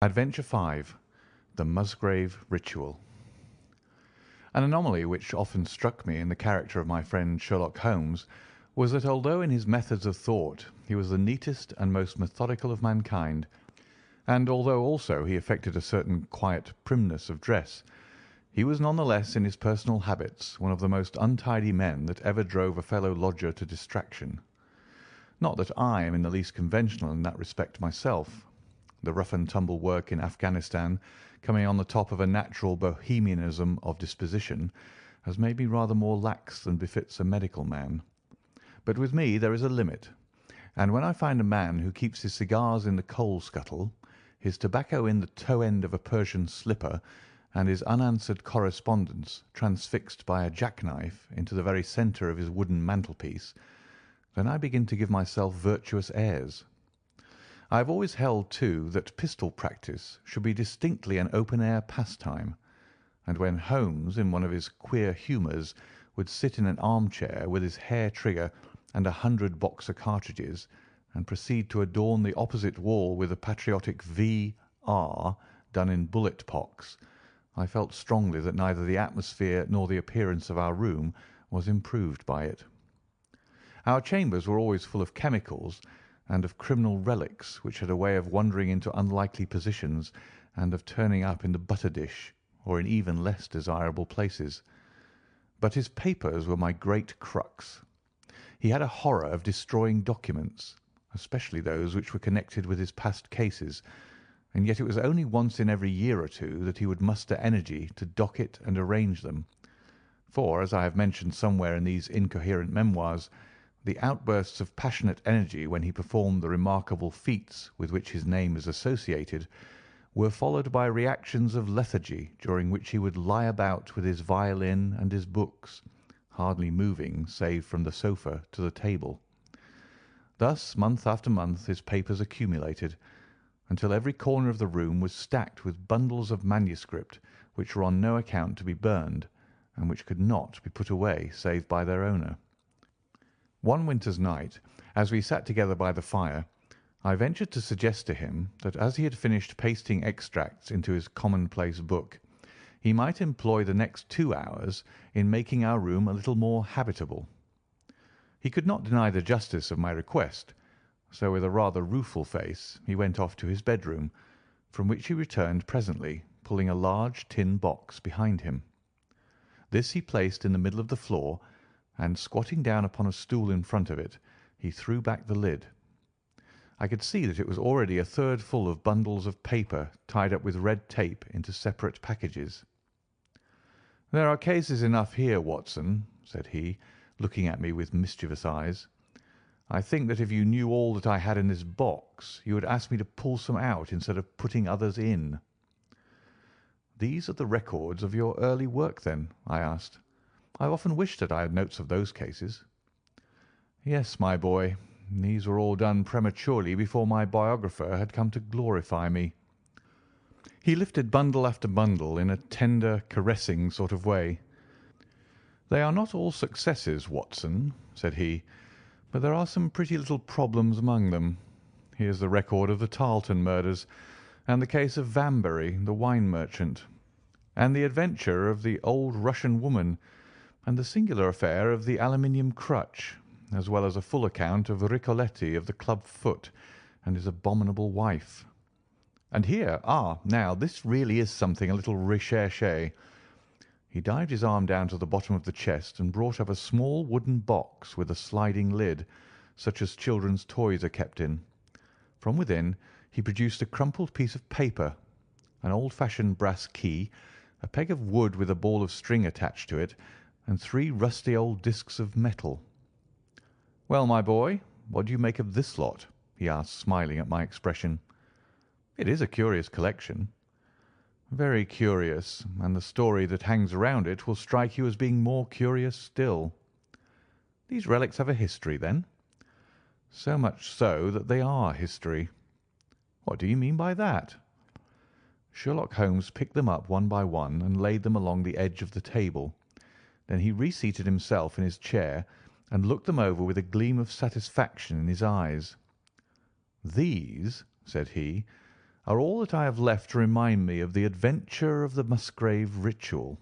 Adventure 5. The Musgrave Ritual. An anomaly which often struck me in the character of my friend Sherlock Holmes was that although in his methods of thought he was the neatest and most methodical of mankind, and although also he affected a certain quiet primness of dress, he was none the less in his personal habits one of the most untidy men that ever drove a fellow lodger to distraction. Not that I am in the least conventional in that respect myself. The rough-and-tumble work in Afghanistan, coming on the top of a natural bohemianism of disposition, has made me rather more lax than befits a medical man. But with me there is a limit, and when I find a man who keeps his cigars in the coal scuttle, his tobacco in the toe end of a Persian slipper, and his unanswered correspondence transfixed by a jackknife into the very centre of his wooden mantelpiece, then I begin to give myself virtuous airs. I have always held, too, that pistol practice should be distinctly an open-air pastime, and when Holmes, in one of his queer humours, would sit in an armchair with his hair trigger and 100 Boxer cartridges, and proceed to adorn the opposite wall with a patriotic V.R. done in bullet pocks, I felt strongly that neither the atmosphere nor the appearance of our room was improved by it. Our chambers were always full of chemicals and of criminal relics which had a way of wandering into unlikely positions and of turning up in the butter dish or in even less desirable places. But his papers were my great crux. He had a horror of destroying documents, especially those which were connected with his past cases, and yet it was only once in every year or two that he would muster energy to docket and arrange them. For, as I have mentioned somewhere in these incoherent memoirs, the outbursts of passionate energy when he performed the remarkable feats with which his name is associated were followed by reactions of lethargy during which he would lie about with his violin and his books, hardly moving save from the sofa to the table. Thus, month after month, his papers accumulated, until every corner of the room was stacked with bundles of manuscript which were on no account to be burned, and which could not be put away save by their owner. One winter's night, as we sat together by the fire, I ventured to suggest to him that as he had finished pasting extracts into his commonplace book, he might employ the next 2 hours in making our room a little more habitable. He could not deny the justice of my request, so with a rather rueful face he went off to his bedroom, from which he returned presently, pulling a large tin box behind him. This he placed in the middle of the floor, and, squatting down upon a stool in front of it, he threw back the lid. I could see that it was already a third full of bundles of paper tied up with red tape into separate packages. "There are cases enough here, Watson," said he, looking at me with mischievous eyes. "I think that if you knew all that I had in this box, you would ask me to pull some out instead of putting others in." "These are the records of your early work, then?" I asked. "I have often wished that I had notes of those cases." "Yes, my boy. These were all done prematurely before my biographer had come to glorify me." He lifted bundle after bundle in a tender, caressing sort of way. "They are not all successes, Watson," said he, "but there are some pretty little problems among them. Here's the record of the Tarleton murders, and the case of Vanbury, the wine merchant, and the adventure of the old Russian woman, and the singular affair of the aluminium crutch, as well as a full account of Ricoletti of the club foot and his abominable wife. And here, now, this really is something a little recherché." He dived his arm down to the bottom of the chest and brought up a small wooden box with a sliding lid, such as children's toys are kept in. From within he produced a crumpled piece of paper, an old-fashioned brass key, a peg of wood with a ball of string attached to it, and 3 rusty old discs of metal. "Well, my boy, what do you make of this lot?" he asked, smiling at my expression. "It is a curious collection." "Very curious, and the story that hangs around it will strike you as being more curious still." "These relics have a history, then?" "So much so that they are history." "What do you mean by that?" Sherlock Holmes picked them up one by one and laid them along the edge of the table. Then he reseated himself in his chair and looked them over with a gleam of satisfaction in his eyes. "These," said he, are all that I have left to remind me of the adventure of the Musgrave ritual.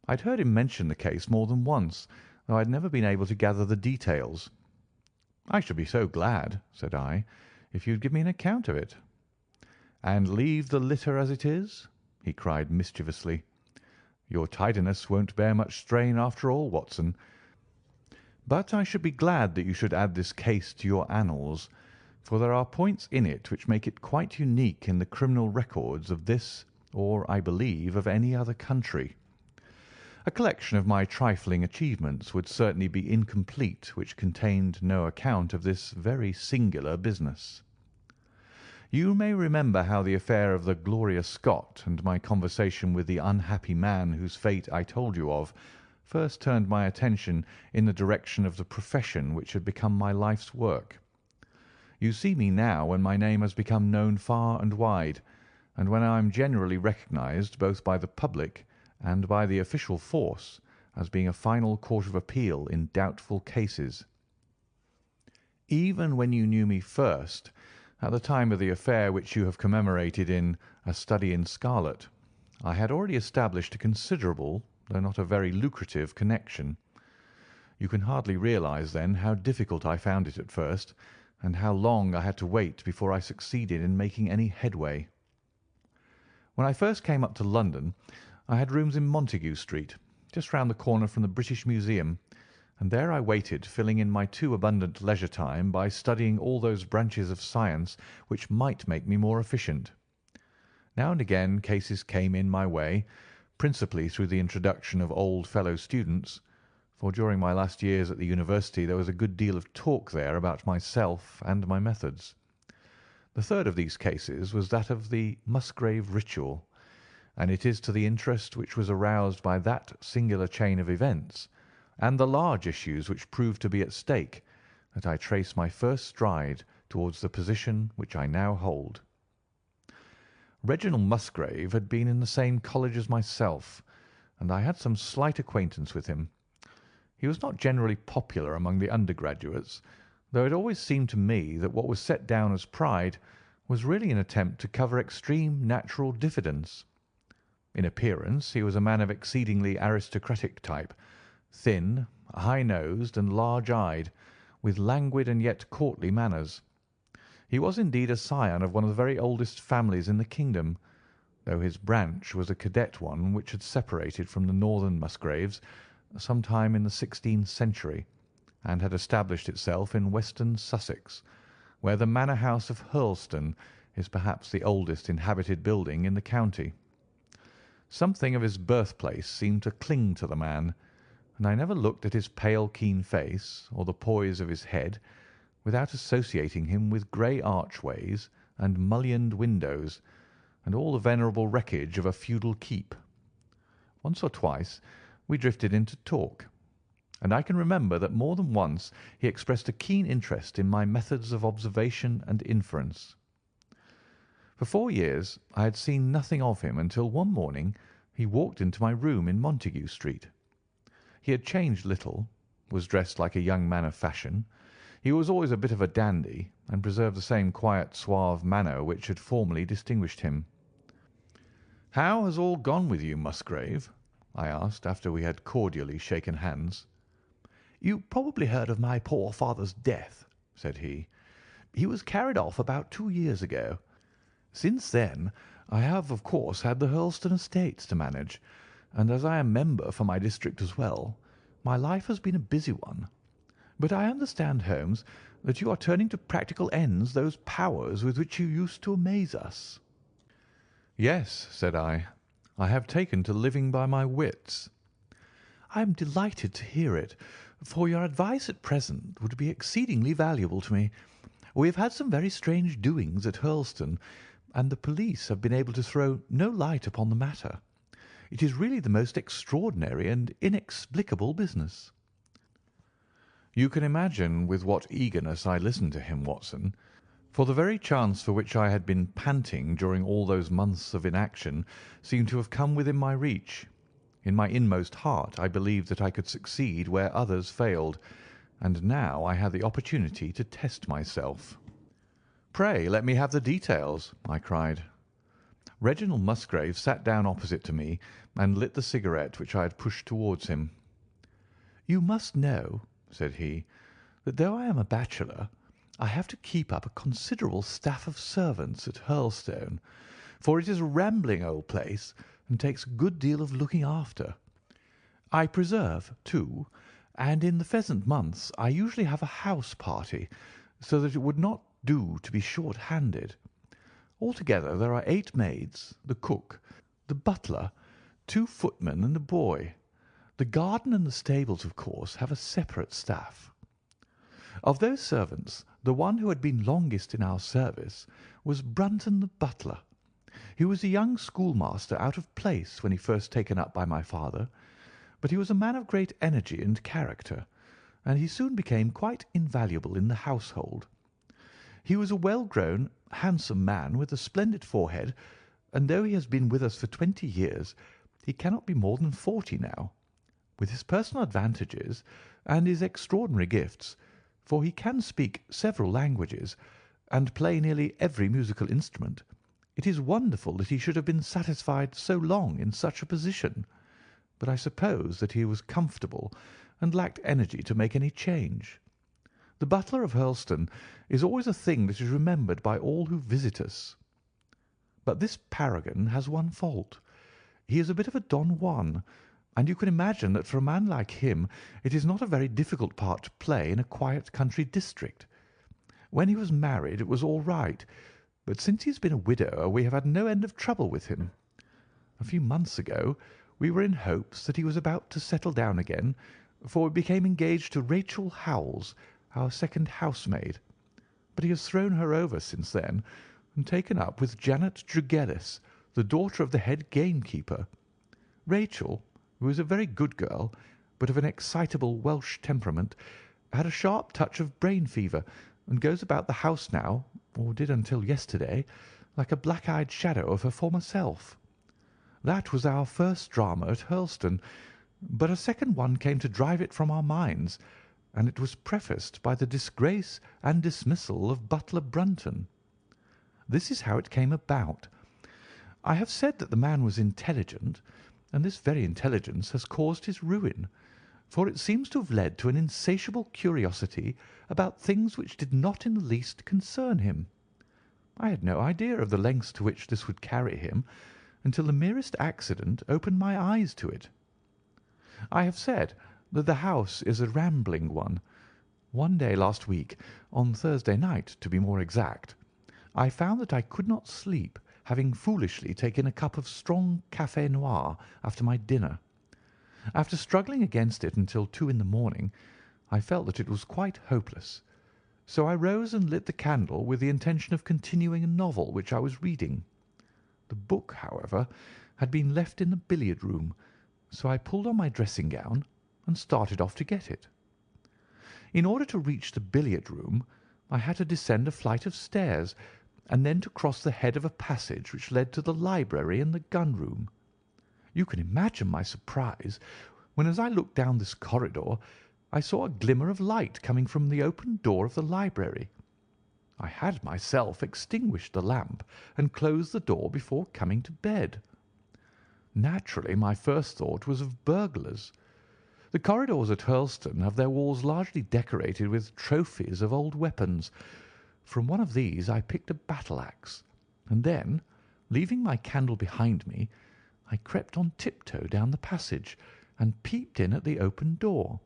I'd heard him mention the case more than once, though I had never been able to gather the details. "I should be so glad," said I, "if you'd give me an account of it." "And leave the litter as it is?" he cried mischievously. "Your tidiness won't bear much strain after all, Watson. But I should be glad that you should add this case to your annals, for there are points in it which make it quite unique in the criminal records of this, or, I believe, of any other country. A collection of my trifling achievements would certainly be incomplete which contained no account of this very singular business. You may remember how the affair of the Gloria Scott and my conversation with the unhappy man whose fate I told you of first turned my attention in the direction of the profession which had become my life's work. You see me now when my name has become known far and wide, and when I am generally recognised both by the public and by the official force as being a final court of appeal in doubtful cases. Even when you knew me first, at the time of the affair which you have commemorated in A Study in Scarlet, I had already established a considerable, though not a very lucrative, connection. You can hardly realise, then, how difficult I found it at first, and how long I had to wait before I succeeded in making any headway. When I first came up to London, I had rooms in Montague Street, just round the corner from the British Museum, and there I waited, filling in my too abundant leisure time by studying all those branches of science which might make me more efficient. Now and again cases came in my way, principally through the introduction of old fellow students, for during my last years at the university there was a good deal of talk there about myself and my methods. The third of these cases was that of the Musgrave ritual, and it is to the interest which was aroused by that singular chain of events, and the large issues which proved to be at stake, that I trace my first stride towards the position which I now hold. Reginald Musgrave had been in the same college as myself, and I had some slight acquaintance with him. He was not generally popular among the undergraduates, though it always seemed to me that what was set down as pride was really an attempt to cover extreme natural diffidence. In appearance he was a man of exceedingly aristocratic type, thin, high-nosed, and large-eyed, with languid and yet courtly manners. He was indeed a scion of one of the very oldest families in the kingdom, though his branch was a cadet one which had separated from the northern Musgraves some time in the 16th century, and had established itself in western Sussex, where the manor house of Hurlstone is perhaps the oldest inhabited building in the county. Something of his birthplace seemed to cling to the man, and I never looked at his pale, keen face or the poise of his head without associating him with grey archways and mullioned windows and all the venerable wreckage of a feudal keep. Once or twice we drifted into talk, and I can remember that more than once he expressed a keen interest in my methods of observation and inference. For 4 years I had seen nothing of him until one morning he walked into my room in Montague Street. He had changed little, was dressed like a young man of fashion. He was always a bit of a dandy, and preserved the same quiet, suave manner which had formerly distinguished him. "How has all gone with you, Musgrave?" I asked, after we had cordially shaken hands. "You probably heard of my poor father's death," said he. "He was carried off about 2 years ago. Since then I have, of course, had the Hurlstone estates to manage, and as I am member for my district as well, my life has been a busy one. But I understand, Holmes, that you are turning to practical ends those powers with which you used to amaze us." "Yes," said I. "I have taken to living by my wits." "I am delighted to hear it, for your advice at present would be exceedingly valuable to me. We have had some very strange doings at Hurlstone, and the police have been able to throw no light upon the matter. It is really the most extraordinary and inexplicable business." You can imagine with what eagerness I listened to him, Watson, for the very chance for which I had been panting during all those months of inaction seemed to have come within my reach. In my inmost heart I believed that I could succeed where others failed, and now I had the opportunity to test myself. "Pray let me have the details," I cried. Reginald Musgrave sat down opposite to me and lit the cigarette which I had pushed towards him. "You must know," said he, "that though I am a bachelor, I have to keep up a considerable staff of servants at Hurlstone, for it is a rambling old place and takes a good deal of looking after. I preserve, too, and in the pheasant months I usually have a house party, so that it would not do to be short-handed. Altogether there are 8 maids, the cook, the butler, 2 footmen, and a boy. The garden and the stables, of course, have a separate staff. Of those servants, the one who had been longest in our service was Brunton the butler. He was a young schoolmaster out of place when he first taken up by my father, but he was a man of great energy and character, and he soon became quite invaluable in the household. He was a well-grown, handsome man with a splendid forehead, and though he has been with us for 20 years, he cannot be more than 40 now. With his personal advantages and his extraordinary gifts, for he can speak several languages and play nearly every musical instrument, it is wonderful that he should have been satisfied so long in such a position, but I suppose that he was comfortable and lacked energy to make any change. The butler of Hurlstone is always a thing that is remembered by all who visit us. But this paragon has one fault. He is a bit of a Don Juan, and you can imagine that for a man like him it is not a very difficult part to play in a quiet country district. When he was married it was all right, but since he has been a widower we have had no end of trouble with him. A few months ago we were in hopes that he was about to settle down again, for we became engaged to Rachel Howells, our second housemaid, but he has thrown her over since then and taken up with Janet Drugellis, the daughter of the head gamekeeper. Rachel, who is a very good girl, but of an excitable Welsh temperament, had a sharp touch of brain fever, and goes about the house now, or did until yesterday, like a black-eyed shadow of her former self. That was our first drama at Hurlstone, but a second one came to drive it from our minds, and it was prefaced by the disgrace and dismissal of Butler Brunton. This is how it came about. I have said that the man was intelligent, and this very intelligence has caused his ruin, for it seems to have led to an insatiable curiosity about things which did not in the least concern him. I had no idea of the lengths to which this would carry him until the merest accident opened my eyes to it. I have said that the house is a rambling one. One day last week, on Thursday night to be more exact, I found that I could not sleep, having foolishly taken a cup of strong café noir after my dinner. After struggling against it until 2 in the morning, I felt that it was quite hopeless, so I rose and lit the candle with the intention of continuing a novel which I was reading. The book, however, had been left in the billiard-room, so I pulled on my dressing-gown and started off to get it. In order to reach the billiard-room, I had to descend a flight of stairs, and then to cross the head of a passage which led to the library and the gun-room. You can imagine my surprise when, as I looked down this corridor, I saw a glimmer of light coming from the open door of the library. I had myself extinguished the lamp and closed the door before coming to bed. Naturally, my first thought was of burglars. The corridors at Hurlstone have their walls largely decorated with trophies of old weapons. From one of these I picked a battle-axe, and then, leaving my candle behind me, I crept on tiptoe down the passage and peeped in at the open door.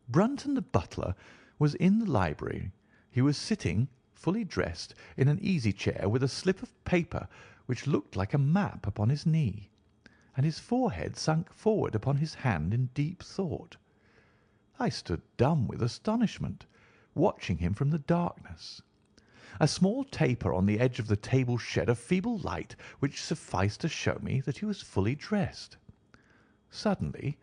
Brunton the butler was in the library. He was sitting, fully dressed, in an easy-chair with a slip of paper which looked like a map upon his knee, and his forehead sunk forward upon his hand in deep thought. I stood dumb with astonishment, watching him from the darkness. A small taper on the edge of the table shed a feeble light which sufficed to show me that he was fully dressed. Suddenly,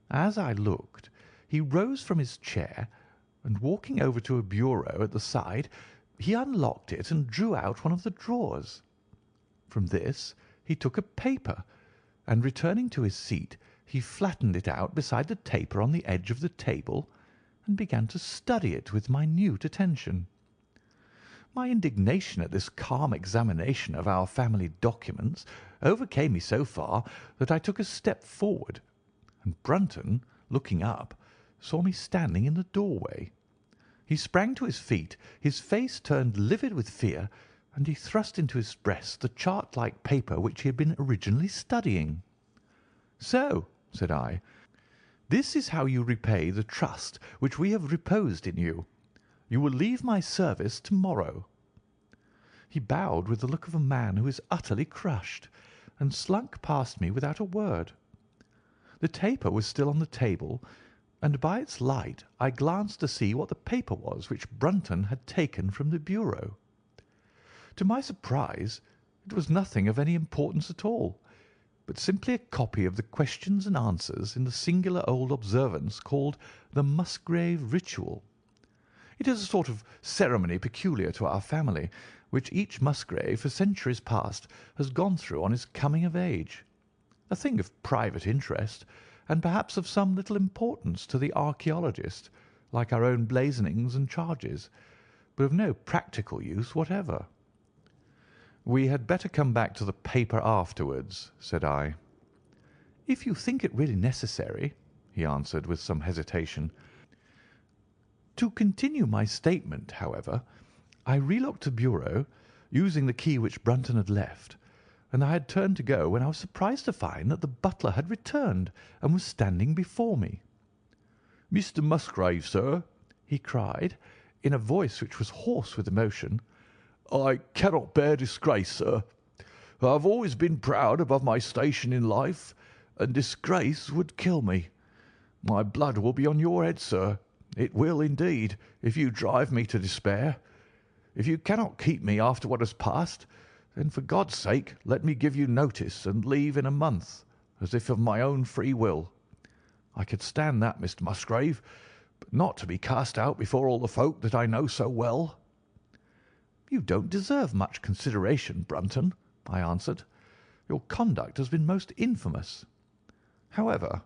as I looked, he rose from his chair, and walking over to a bureau at the side, he unlocked it and drew out one of the drawers. From this he took a paper, and returning to his seat, he flattened it out beside the taper on the edge of the table, and began to study it with minute attention. My indignation at this calm examination of our family documents overcame me so far that I took a step forward, and Brunton, looking up, saw me standing in the doorway. He sprang to his feet, his face turned livid with fear, and he thrust into his breast the chart-like paper which he had been originally studying. "So," said I, "this is how you repay the trust which we have reposed in you. You will leave my service to-morrow." He bowed with the look of a man who is utterly crushed, and slunk past me without a word. The taper was still on the table, and by its light I glanced to see what the paper was which Brunton had taken from the bureau. To my surprise, it was nothing of any importance at all, but simply a copy of the questions and answers in the singular old observance called the Musgrave Ritual. It is a sort of ceremony peculiar to our family, which each Musgrave for centuries past has gone through on his coming of age. A thing of private interest, and perhaps of some little importance to the archaeologist, like our own blazonings and charges, but of no practical use whatever. "We had better come back to the paper afterwards," said I. "If you think it really necessary," he answered with some hesitation. To continue my statement, however, I relocked the bureau, using the key which Brunton had left, and I had turned to go when I was surprised to find that the butler had returned and was standing before me. "Mr. Musgrave, sir," he cried, in a voice which was hoarse with emotion, "I cannot bear disgrace, sir. I have always been proud above my station in life, and disgrace would kill me. My blood will be on your head, sir. It will, indeed, if you drive me to despair. If you cannot keep me after what has passed, then for God's sake let me give you notice and leave in a month, as if of my own free will. I could stand that, Mr. Musgrave, but not to be cast out before all the folk that I know so well." "You don't deserve much consideration, Brunton," I answered. "Your conduct has been most infamous. However,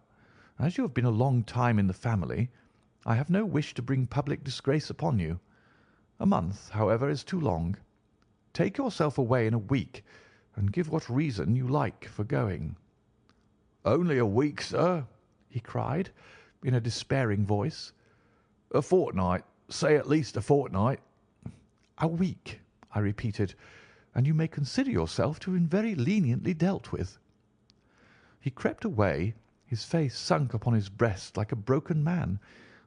as you have been a long time in the family, I have no wish to bring public disgrace upon you. A month, however, is too long. Take yourself away in a week, and give what reason you like for going." "Only a week, sir," he cried, in a despairing voice. "A fortnight, say at least a fortnight." "A week," I repeated, "and you may consider yourself to have been very leniently dealt with." He crept away, his face sunk upon his breast like a broken man,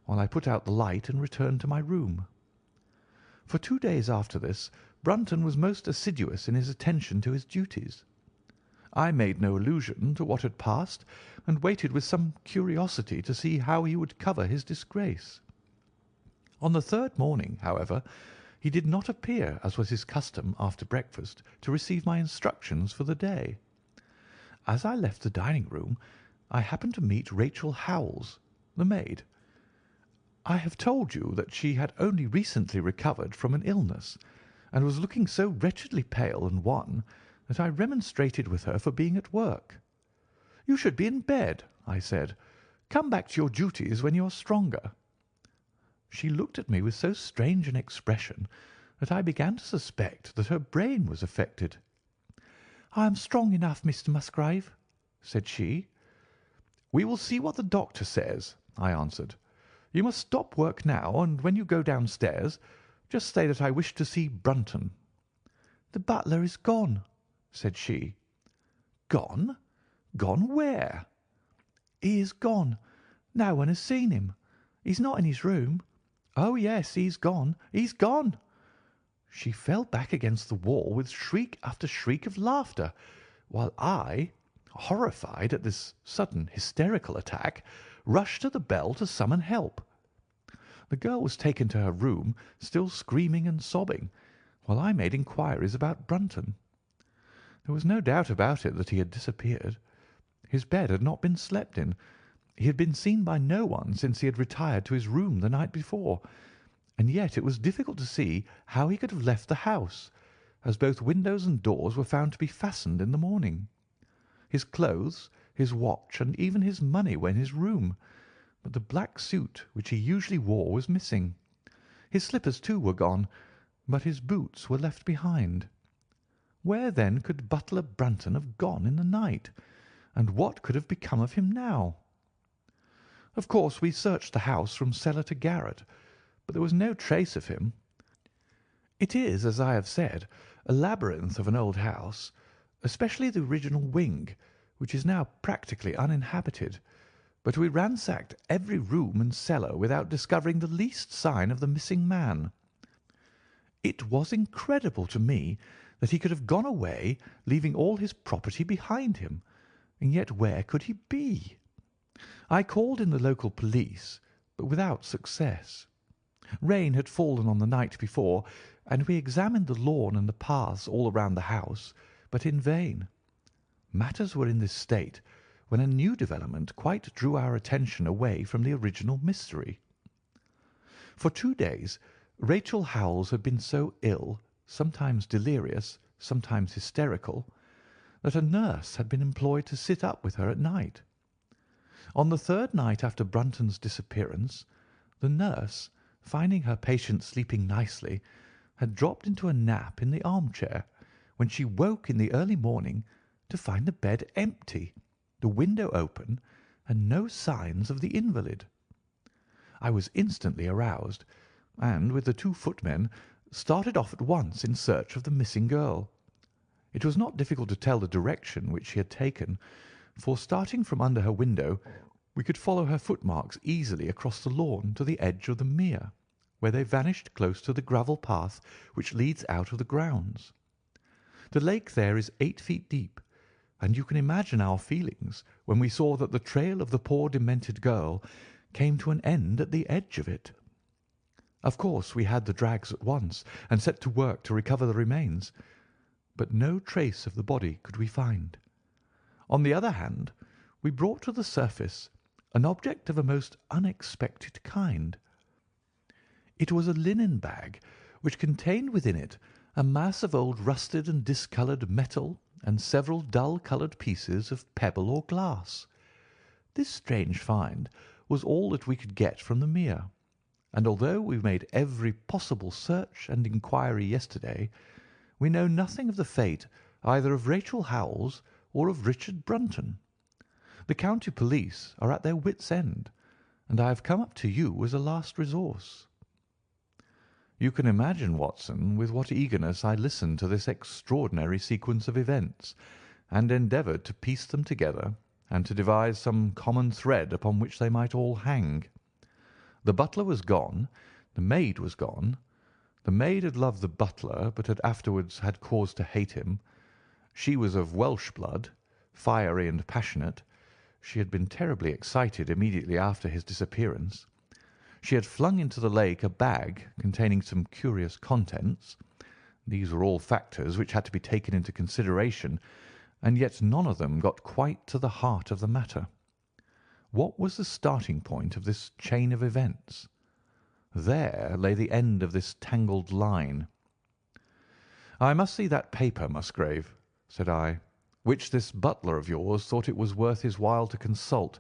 while I put out the light and returned to my room. For 2 days after this, Brunton was most assiduous in his attention to his duties. I made no allusion to what had passed, and waited with some curiosity to see how he would cover his disgrace. On the third morning, however, he did not appear, as was his custom after breakfast, to receive my instructions for the day. As I left the dining-room, I happened to meet Rachel Howells, the maid. I have told you that she had only recently recovered from an illness, and was looking so wretchedly pale and wan that I remonstrated with her for being at work. "You should be in bed," I said. "Come back to your duties when you are stronger." She looked at me with so strange an expression that I began to suspect that her brain was affected. "I am strong enough, Mr. Musgrave," said she. "We will see what the doctor says," I answered. "You must stop work now, and when you go downstairs, just say that I wish to see Brunton." "The butler is gone," said she. "Gone? Gone where?" "He is gone. No one has seen him. He's not in his room. Oh, yes, he's gone. He's gone." She fell back against the wall with shriek after shriek of laughter, while I, horrified at this sudden hysterical attack, rushed to the bell to summon help. The girl was taken to her room, still screaming and sobbing, while I made inquiries about Brunton. There was no doubt about it that he had disappeared. His bed had not been slept in. He had been seen by no one since he had retired to his room the night before, and yet it was difficult to see how he could have left the house, as both windows and doors were found to be fastened in the morning. His clothes, his watch, and even his money were in his room, but the black suit which he usually wore was missing. His slippers, too, were gone, but his boots were left behind. Where, then, could Butler Brunton have gone in the night, and what could have become of him now? Of course, we searched the house from cellar to garret, but there was no trace of him. It is, as I have said, a labyrinth of an old house, especially the original wing, which is now practically uninhabited, but we ransacked every room and cellar without discovering the least sign of the missing man. It was incredible to me that he could have gone away, leaving all his property behind him, and yet where could he be? I called in the local police, but without success. Rain had fallen on the night before, and we examined the lawn and the paths all around the house, but in vain. Matters were in this state when a new development quite drew our attention away from the original mystery. For 2 days Rachel Howells had been so ill, sometimes delirious, sometimes hysterical, that a nurse had been employed to sit up with her at night. On the 3rd night after Brunton's disappearance, the nurse, finding her patient sleeping nicely, had dropped into a nap in the armchair, when she woke in the early morning to find the bed empty, the window open, and no signs of the invalid. I was instantly aroused, and, with the 2 footmen, started off at once in search of the missing girl. It was not difficult to tell the direction which she had taken, for, starting from under her window, we could follow her footmarks easily across the lawn to the edge of the mere, where they vanished close to the gravel path which leads out of the grounds. The lake there is 8 feet deep, and you can imagine our feelings when we saw that the trail of the poor demented girl came to an end at the edge of it. Of course we had the drags at once, and set to work to recover the remains, but no trace of the body could we find. On the other hand, we brought to the surface an object of a most unexpected kind. It was a linen bag, which contained within it a mass of old rusted and discoloured metal and several dull-coloured pieces of pebble or glass. This strange find was all that we could get from the mere, and although we made every possible search and inquiry yesterday, we know nothing of the fate either of Rachel Howells or of Richard Brunton. The county police are at their wits' end, and I have come up to you as a last resource." You can imagine, Watson, with what eagerness I listened to this extraordinary sequence of events, and endeavoured to piece them together and to devise some common thread upon which they might all hang. The butler was gone, the maid was gone. The maid had loved the butler, but had afterwards had cause to hate him. She was of Welsh blood, fiery and passionate. She had been terribly excited immediately after his disappearance. She had flung into the lake a bag containing some curious contents. These were all factors which had to be taken into consideration, and yet none of them got quite to the heart of the matter. What was the starting point of this chain of events? There lay the end of this tangled line. "I must see that paper, Musgrave," said I, "which this butler of yours thought it was worth his while to consult,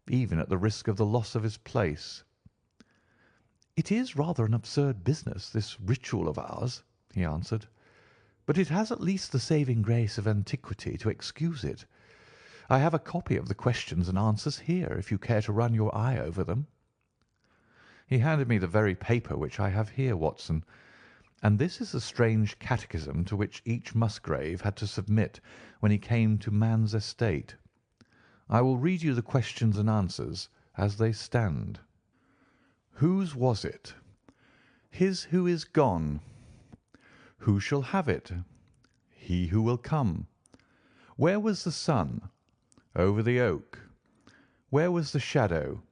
even at the risk of the loss of his place." "It is rather an absurd business, this ritual of ours," he answered, "but it has at least the saving grace of antiquity to excuse it. I have a copy of the questions and answers here, if you care to run your eye over them." He handed me the very paper which I have here, Watson, and this is the strange catechism to which each Musgrave had to submit when he came to man's estate. I will read you the questions and answers as they stand. Whose was it? His who is gone. Who shall have it? He who will come. Where was the sun? Over the oak. Where was the shadow?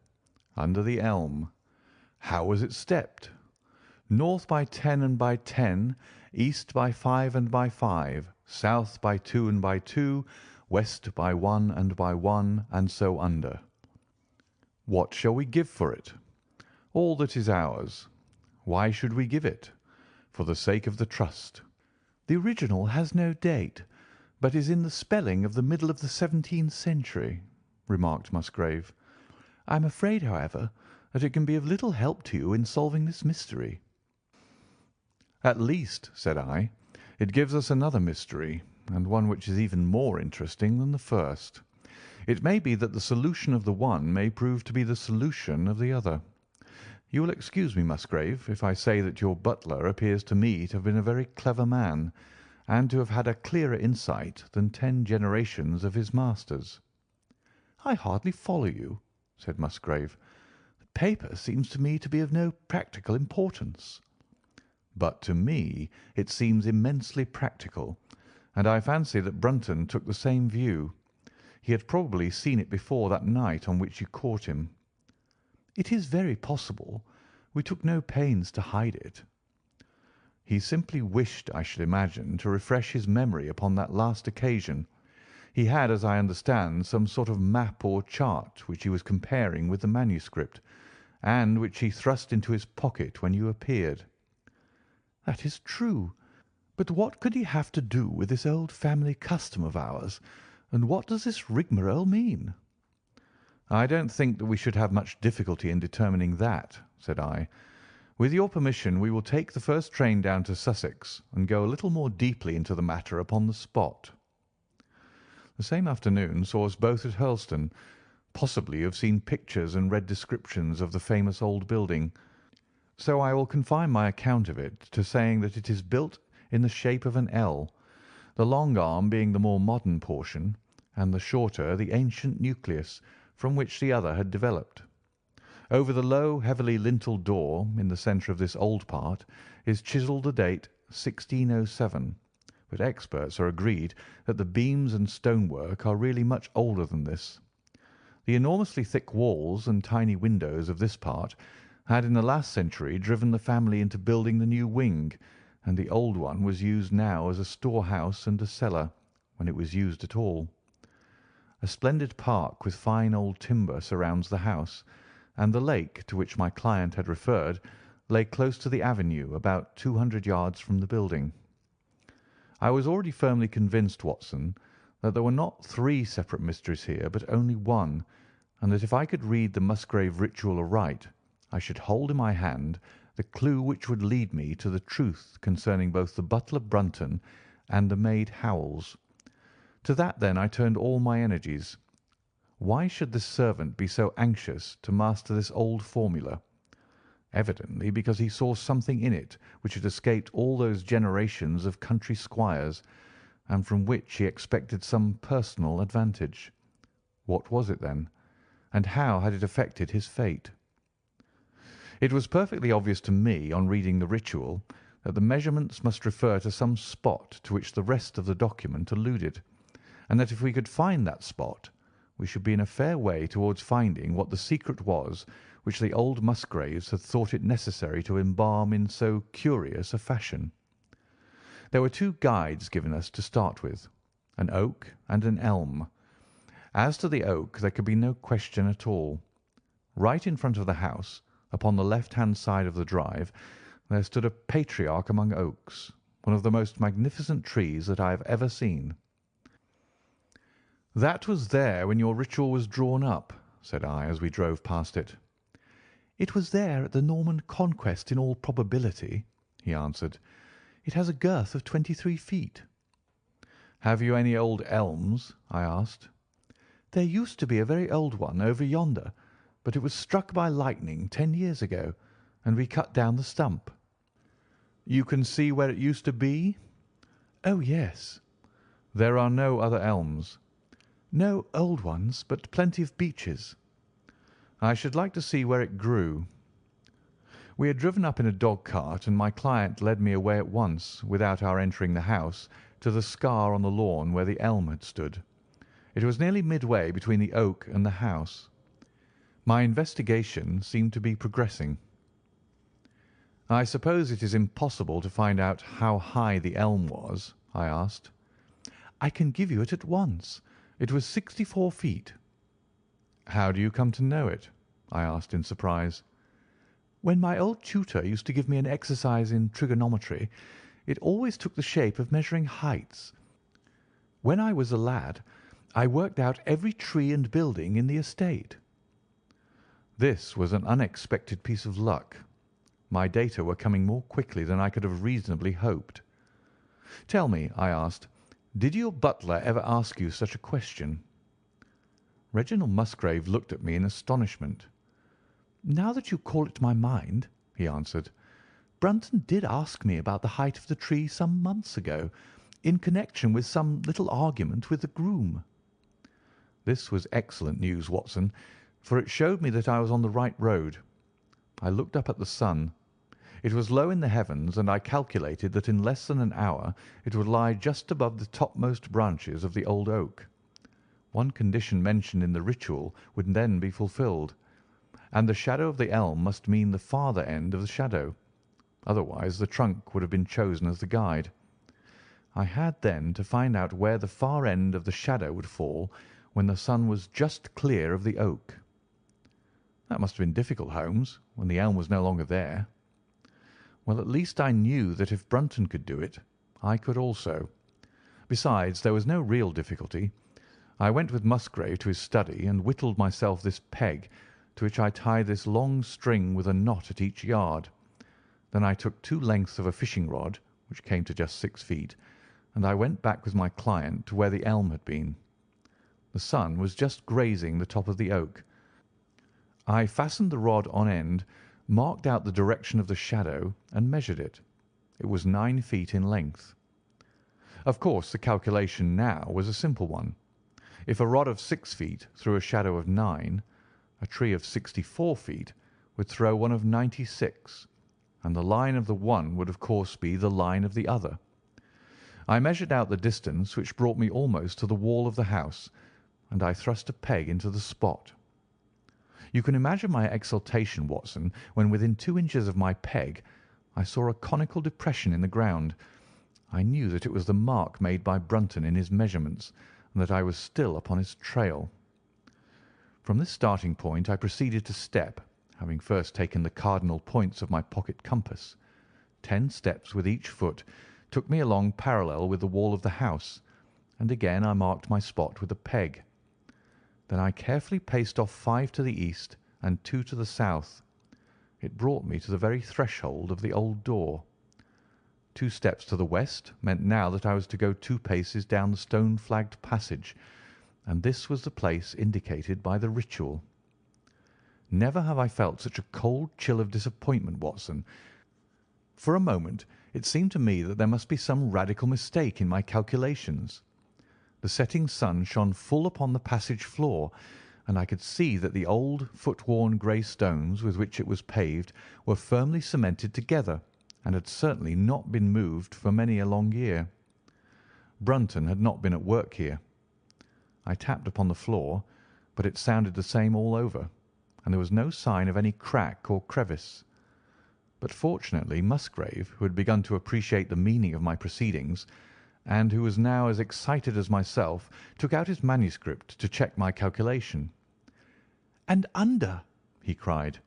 Under the elm. How was it stepped? North by 10 and by 10, east by 5 and by 5, south by 2 and by 2, west by 1 and by 1, and so under. What shall we give for it? All that is ours. Why should we give it? For the sake of the trust. The original has no date, but is in the spelling of the middle of the 17th century, remarked Musgrave. I am afraid, however, that it can be of little help to you in solving this mystery. "At least," said I, "it gives us another mystery, and one which is even more interesting than the first. It may be that the solution of the one may prove to be the solution of the other. You will excuse me, Musgrave, if I say that your butler appears to me to have been a very clever man, and to have had a clearer insight than 10 generations of his masters." "I hardly follow you," said Musgrave. "The paper seems to me to be of no practical importance." "But to me it seems immensely practical, and I fancy that Brunton took the same view. He had probably seen it before that night on which you caught him." "It is very possible. We took no pains to hide it." "He simply wished, I should imagine, to refresh his memory upon that last occasion. He had, as I understand, some sort of map or chart which he was comparing with the manuscript, and which he thrust into his pocket when you appeared." "That is true. But what could he have to do with this old family custom of ours, and what does this rigmarole mean?" "I don't think that we should have much difficulty in determining that," said I. "With your permission we will take the first train down to Sussex and go a little more deeply into the matter upon the spot." The same afternoon saw us both at Hurlstone. Possibly you have seen pictures and read descriptions of the famous old building, so I will confine my account of it to saying that it is built in the shape of an L, the long arm being the more modern portion, and the shorter the ancient nucleus from which the other had developed. Over the low, heavily linteled door in the centre of this old part is chiselled the date 1607, but experts are agreed that the beams and stonework are really much older than this. The enormously thick walls and tiny windows of this part had in the last century driven the family into building the new wing, and the old one was used now as a storehouse and a cellar, when it was used at all. A splendid park with fine old timber surrounds the house, and the lake to which my client had referred lay close to the avenue about 200 yards from the building. I was already firmly convinced, Watson, that there were not 3 separate mysteries here, but only one, and that if I could read the Musgrave Ritual aright, I should hold in my hand the clue which would lead me to the truth concerning both the butler Brunton and the maid Howells. To that, then, I turned all my energies. Why should this servant be so anxious to master this old formula? Evidently because he saw something in it which had escaped all those generations of country squires, and from which he expected some personal advantage. What was it, then, and how had it affected his fate? It was perfectly obvious to me, on reading the ritual, that the measurements must refer to some spot to which the rest of the document alluded, and that if we could find that spot, we should be in a fair way towards finding what the secret was which the old Musgraves had thought it necessary to embalm in so curious a fashion. There were 2 guides given us to start with, an oak and an elm. As to the oak, there could be no question at all. Right in front of the house, upon the left-hand side of the drive, there stood a patriarch among oaks, one of the most magnificent trees that I have ever seen. "That was there when your ritual was drawn up," said I, as we drove past it. "It was there at the Norman Conquest in all probability," he answered. "It has a girth of 23 feet." "Have you any old elms?" I asked. "There used to be a very old one over yonder, but it was struck by lightning 10 years ago, and we cut down the stump." "You can see where it used to be?" "Oh, yes." "There are no other elms?" "No old ones, but plenty of beeches." "I should like to see where it grew." We had driven up in a dog-cart, and my client led me away at once, without our entering the house, to the scar on the lawn where the elm had stood. It was nearly midway between the oak and the house. My investigation seemed to be progressing. "I suppose it is impossible to find out how high the elm was?" I asked. "I can give you it at once. It was 64 feet." "How do you come to know it?" I asked in surprise. "When my old tutor used to give me an exercise in trigonometry, it always took the shape of measuring heights. When I was a lad, I worked out every tree and building in the estate." This was an unexpected piece of luck. My data were coming more quickly than I could have reasonably hoped. "Tell me," I asked, "did your butler ever ask you such a question?" Reginald Musgrave looked at me in astonishment. "Now that you call it to my mind," he answered, "Brunton did ask me about the height of the tree some months ago, in connection with some little argument with the groom." This was excellent news, Watson, for it showed me that I was on the right road. I looked up at the sun. It was low in the heavens, and I calculated that in less than an hour it would lie just above the topmost branches of the old oak. One condition mentioned in the ritual would then be fulfilled, and the shadow of the elm must mean the farther end of the shadow. Otherwise the trunk would have been chosen as the guide. I had then to find out where the far end of the shadow would fall when the sun was just clear of the oak. That must have been difficult, Holmes, when the elm was no longer there. Well, at least I knew that if Brunton could do it, I could also. Besides, there was no real difficulty. I went with Musgrave to his study and whittled myself this peg, to which I tied this long string with a knot at each yard. Then I took 2 lengths of a fishing rod, which came to just 6 feet, and I went back with my client to where the elm had been. The sun was just grazing the top of the oak. I fastened the rod on end, marked out the direction of the shadow, and measured it. It was 9 feet in length. Of course, the calculation now was a simple one. If a rod of 6 feet threw a shadow of 9, a tree of 64 feet would throw one of 96, and the line of the one would of course be the line of the other. I measured out the distance, which brought me almost to the wall of the house, and I thrust a peg into the spot. You can imagine my exultation, Watson, when within 2 inches of my peg I saw a conical depression in the ground. I knew that it was the mark made by Brunton in his measurements, and that I was still upon his trail. From this starting point I proceeded to step, having first taken the cardinal points of my pocket compass. 10 steps with each foot took me along parallel with the wall of the house, and again I marked my spot with a peg. Then I carefully paced off 5 to the east and 2 to the south. It brought me to the very threshold of the old door. 2 steps to the west meant now that I was to go 2 paces down the stone-flagged passage, and this was the place indicated by the ritual. Never have I felt such a cold chill of disappointment, Watson. For a moment it seemed to me that there must be some radical mistake in my calculations. The setting sun shone full upon the passage floor, and I could see that the old, foot-worn grey stones with which it was paved were firmly cemented together, and had certainly not been moved for many a long year. Brunton had not been at work here. I tapped upon the floor, but it sounded the same all over, and there was no sign of any crack or crevice. But fortunately Musgrave, who had begun to appreciate the meaning of my proceedings, and who was now as excited as myself, took out his manuscript to check my calculation. "And under," he cried.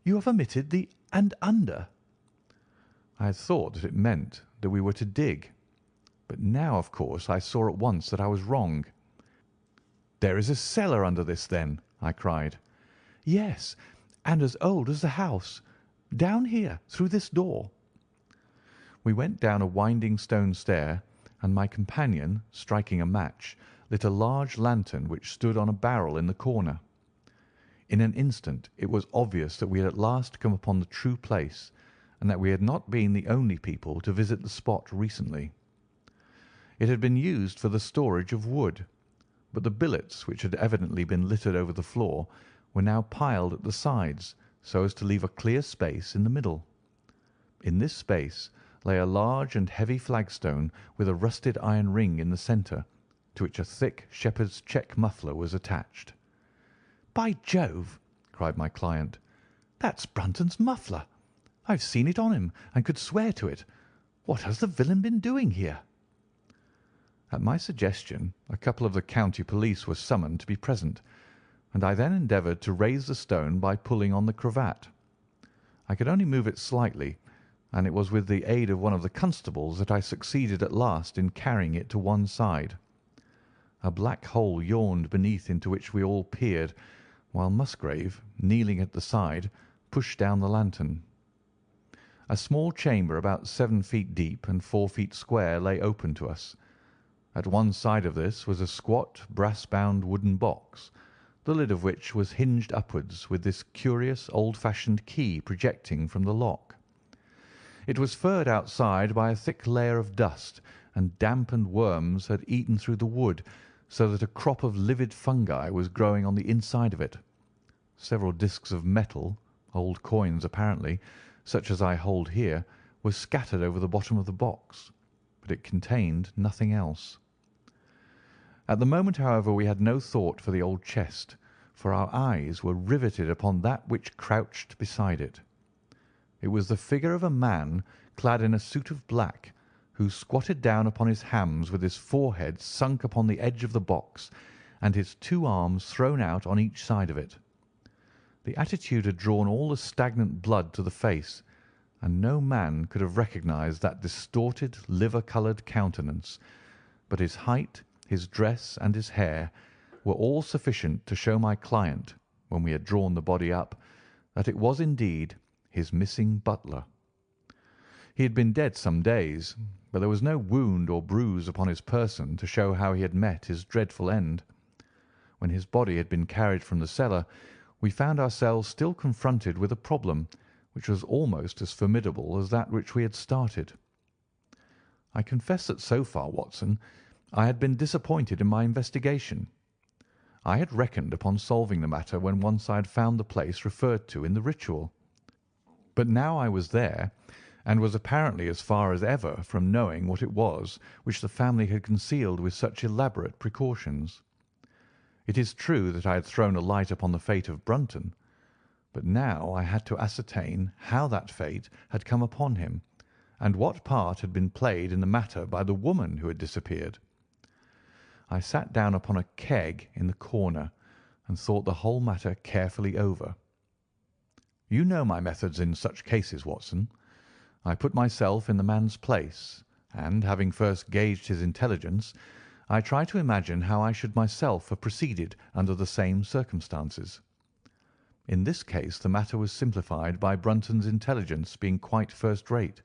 "You have omitted the 'and under.'" I had thought that it meant that we were to dig, but now, of course, I saw at once that I was wrong. "There is a cellar under this, then?" I cried. "Yes, and as old as the house. Down here, through this door." We went down a winding stone stair, and my companion, striking a match, lit a large lantern which stood on a barrel in the corner. In an instant it was obvious that we had at last come upon the true place, and that we had not been the only people to visit the spot recently. It had been used for the storage of wood, but the billets, which had evidently been littered over the floor, were now piled at the sides, so as to leave a clear space in the middle. In this space lay a large and heavy flagstone with a rusted iron ring in the centre, to which a thick shepherd's check muffler was attached. "By Jove!" cried my client, "that's Brunton's muffler. I've seen it on him, and could swear to it. What has the villain been doing here?" At my suggestion a couple of the county police were summoned to be present, and I then endeavoured to raise the stone by pulling on the cravat. I could only move it slightly, and it was with the aid of one of the constables that I succeeded at last in carrying it to one side. A black hole yawned beneath, into which we all peered, while Musgrave, kneeling at the side, pushed down the lantern. A small chamber about 7 feet deep and 4 feet square lay open to us. At one side of this was a squat, brass-bound wooden box, the lid of which was hinged upwards with this curious old-fashioned key projecting from the lock. It was furred outside by a thick layer of dust, and damp and worms had eaten through the wood, so that a crop of livid fungi was growing on the inside of it. Several discs of metal, old coins apparently, such as I hold here, were scattered over the bottom of the box, but it contained nothing else. At the moment, however, we had no thought for the old chest, for our eyes were riveted upon that which crouched beside it. It was the figure of a man clad in a suit of black, who squatted down upon his hams with his forehead sunk upon the edge of the box and his 2 arms thrown out on each side of it. The attitude had drawn all the stagnant blood to the face, and no man could have recognized that distorted, liver-coloured countenance, but his height, his dress, and his hair were all sufficient to show my client, when we had drawn the body up, that it was indeed his missing butler. He had been dead some days, but there was no wound or bruise upon his person to show how he had met his dreadful end. When his body had been carried from the cellar, we found ourselves still confronted with a problem which was almost as formidable as that which we had started. I confess that so far, Watson, I had been disappointed in my investigation. I had reckoned upon solving the matter when once I had found the place referred to in the ritual. But now I was there, and was apparently as far as ever from knowing what it was which the family had concealed with such elaborate precautions. It is true that I had thrown a light upon the fate of Brunton, but now I had to ascertain how that fate had come upon him, and what part had been played in the matter by the woman who had disappeared. I sat down upon a keg in the corner and thought the whole matter carefully over. You know my methods in such cases, Watson. I put myself in the man's place, and, having first gauged his intelligence, I try to imagine how I should myself have proceeded under the same circumstances. In this case the matter was simplified by Brunton's intelligence being quite first-rate,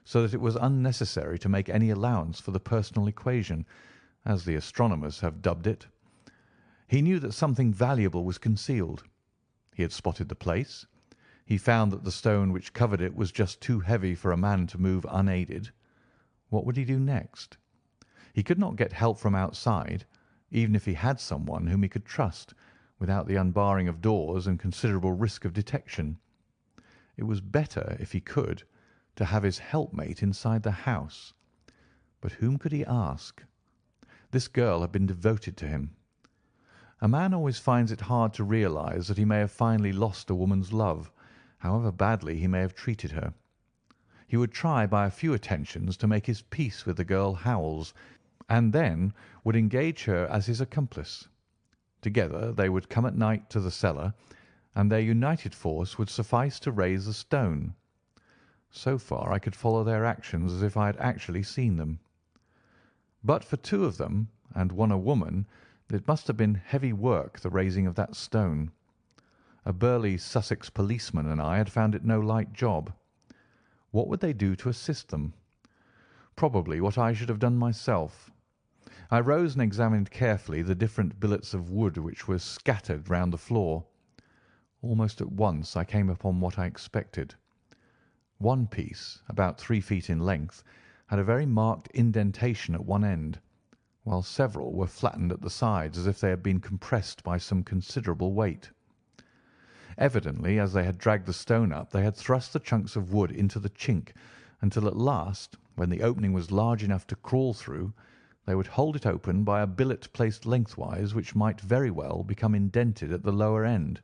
so that it was unnecessary to make any allowance for the personal equation, as the astronomers have dubbed it. He knew that something valuable was concealed. He had spotted the place. He found that the stone which covered it was just too heavy for a man to move unaided. What would he do next? He could not get help from outside, even if he had someone whom he could trust, without the unbarring of doors and considerable risk of detection. It was better, if he could, to have his helpmate inside the house. But whom could he ask? This girl had been devoted to him. A man always finds it hard to realize that he may have finally lost a woman's love, however badly he may have treated her. He would try by a few attentions to make his peace with the girl Howells, and then would engage her as his accomplice. Together they would come at night to the cellar, and their united force would suffice to raise the stone. So far I could follow their actions as if I had actually seen them. But for 2 of them, and one a woman, it must have been heavy work, the raising of that stone. A burly Sussex policeman and I had found it no light job. What would they do to assist them? Probably what I should have done myself. I rose and examined carefully the different billets of wood which were scattered round the floor. Almost at once I came upon what I expected. One piece, about 3 feet in length, had a very marked indentation at one end, while several were flattened at the sides as if they had been compressed by some considerable weight. Evidently, as they had dragged the stone up, they had thrust the chunks of wood into the chink, until at last, when the opening was large enough to crawl through, they would hold it open by a billet placed lengthwise, which might very well become indented at the lower end,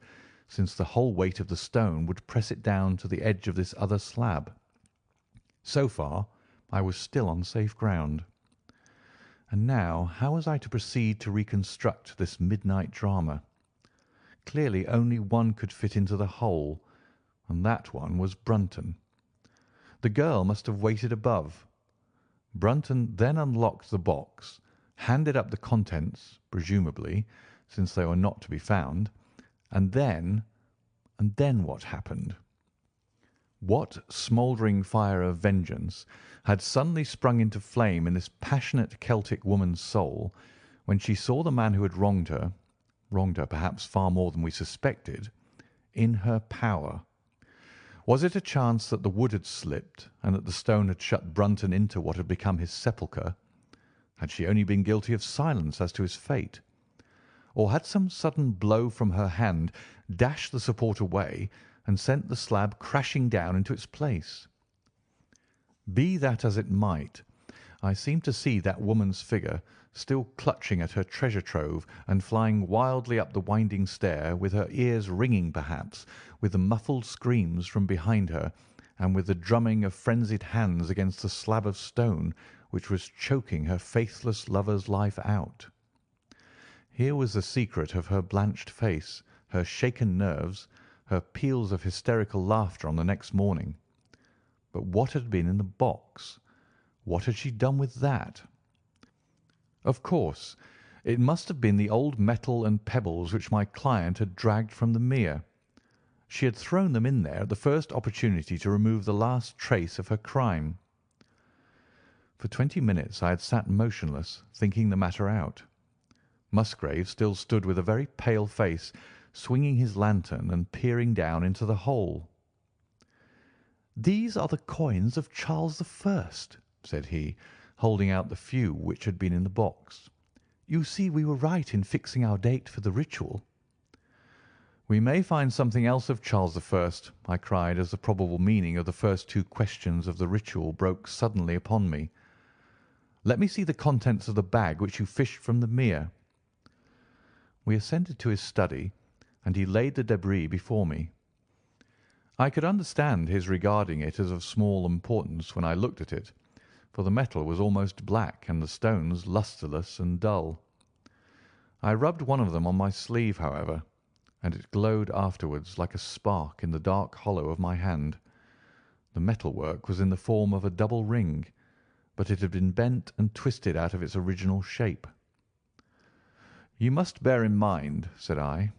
since the whole weight of the stone would press it down to the edge of this other slab. So far I was still on safe ground. And now how was I to proceed to reconstruct this midnight drama? Clearly only one could fit into the hole, and that one was Brunton. The girl must have waited above. Brunton then unlocked the box, handed up the contents, presumably, since they were not to be found, and then what happened? What smouldering fire of vengeance had suddenly sprung into flame in this passionate Celtic woman's soul when she saw the man who had wronged her perhaps far more than we suspected, in her power? Was it a chance that the wood had slipped and that the stone had shut Brunton into what had become his sepulchre? Had she only been guilty of silence as to his fate? Or had some sudden blow from her hand dashed the support away and sent the slab crashing down into its place? Be that as it might, I seemed to see that woman's figure still clutching at her treasure trove and flying wildly up the winding stair, with her ears ringing perhaps with the muffled screams from behind her and with the drumming of frenzied hands against the slab of stone which was choking her faithless lover's life out. Here was the secret of her blanched face, her shaken nerves, her peals of hysterical laughter on the next morning. But what had been in the box? What had she done with that? Of course, it must have been the old metal and pebbles which my client had dragged from the mere. She had thrown them in there at the first opportunity to remove the last trace of her crime. For 20 minutes I had sat motionless, thinking the matter out. Musgrave still stood with a very pale face, swinging his lantern and peering down into the hole. "These are the coins of Charles I," said he, holding out the few which had been in the box. "You see we were right in fixing our date for the ritual." "We may find something else of Charles I," I cried, as the probable meaning of the first two questions of the ritual broke suddenly upon me. "Let me see the contents of the bag which you fished from the mere." We ascended to his study, and he laid the débris before me. I could understand his regarding it as of small importance when I looked at it, for the metal was almost black and the stones lustreless and dull. I rubbed one of them on my sleeve, however, and it glowed afterwards like a spark in the dark hollow of my hand. The metalwork was in the form of a double ring, but it had been bent and twisted out of its original shape. "You must bear in mind," said I,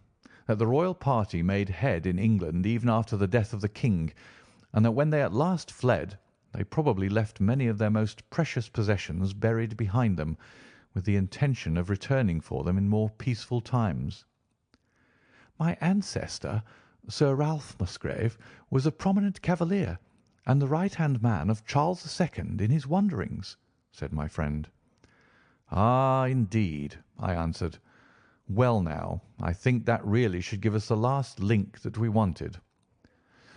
"that the royal party made head in England even after the death of the king, and that when they at last fled, they probably left many of their most precious possessions buried behind them, with the intention of returning for them in more peaceful times." "My ancestor, Sir Ralph Musgrave, was a prominent cavalier, and the right-hand man of Charles II in his wanderings," said my friend. "Ah, indeed," I answered. "Well now, I think that really should give us the last link that we wanted.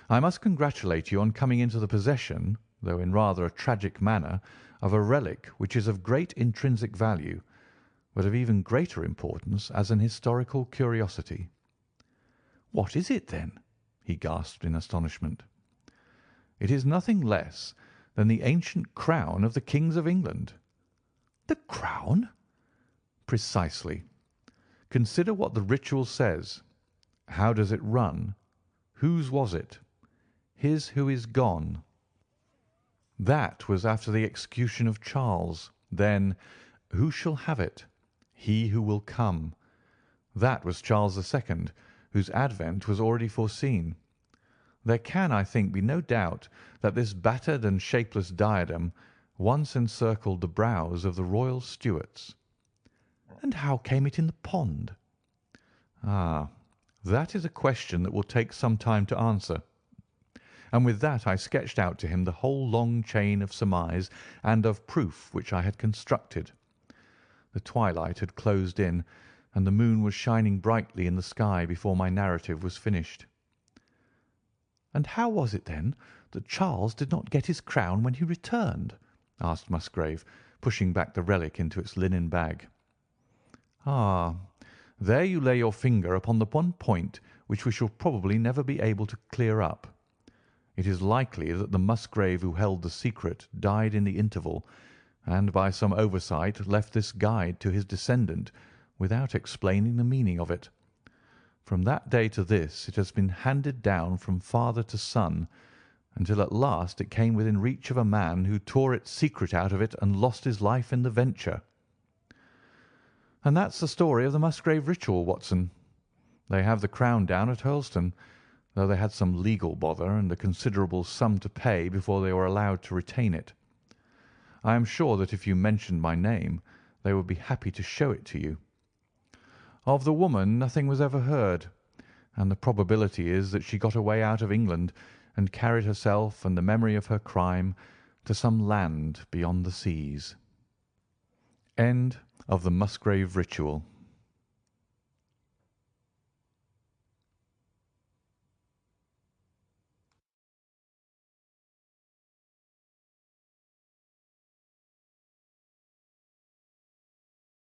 I must congratulate you on coming into the possession, though in rather a tragic manner, of a relic which is of great intrinsic value, but of even greater importance as an historical curiosity." "What is it, then?" he gasped in astonishment. "It is nothing less than the ancient crown of the kings of England." "The crown?" "Precisely. Consider what the ritual says. How does it run? Whose was it? His who is gone. That was after the execution of Charles. Then, who shall have it? He who will come. That was Charles II, whose advent was already foreseen. There can, I think, be no doubt that this battered and shapeless diadem once encircled the brows of the royal Stuarts." "And how came it in the pond?" "Ah, that is a question that will take some time to answer." And with that I sketched out to him the whole long chain of surmise and of proof which I had constructed. The twilight had closed in, and the moon was shining brightly in the sky before my narrative was finished. "And how was it, then, that Charles did not get his crown when he returned?" asked Musgrave, pushing back the relic into its linen bag. "Ah, there you lay your finger upon the one point which we shall probably never be able to clear up. It is likely that the Musgrave who held the secret died in the interval, and by some oversight left this guide to his descendant without explaining the meaning of it. From that day to this it has been handed down from father to son, until at last it came within reach of a man who tore its secret out of it and lost his life in the venture. And that's the story of the Musgrave ritual, Watson. They have the crown down at Hurlstone, though they had some legal bother and a considerable sum to pay before they were allowed to retain it. I am sure that if you mentioned my name, they would be happy to show it to you. Of the woman nothing was ever heard, and the probability is that she got away out of England and carried herself and the memory of her crime to some land beyond the seas. End of the Musgrave Ritual.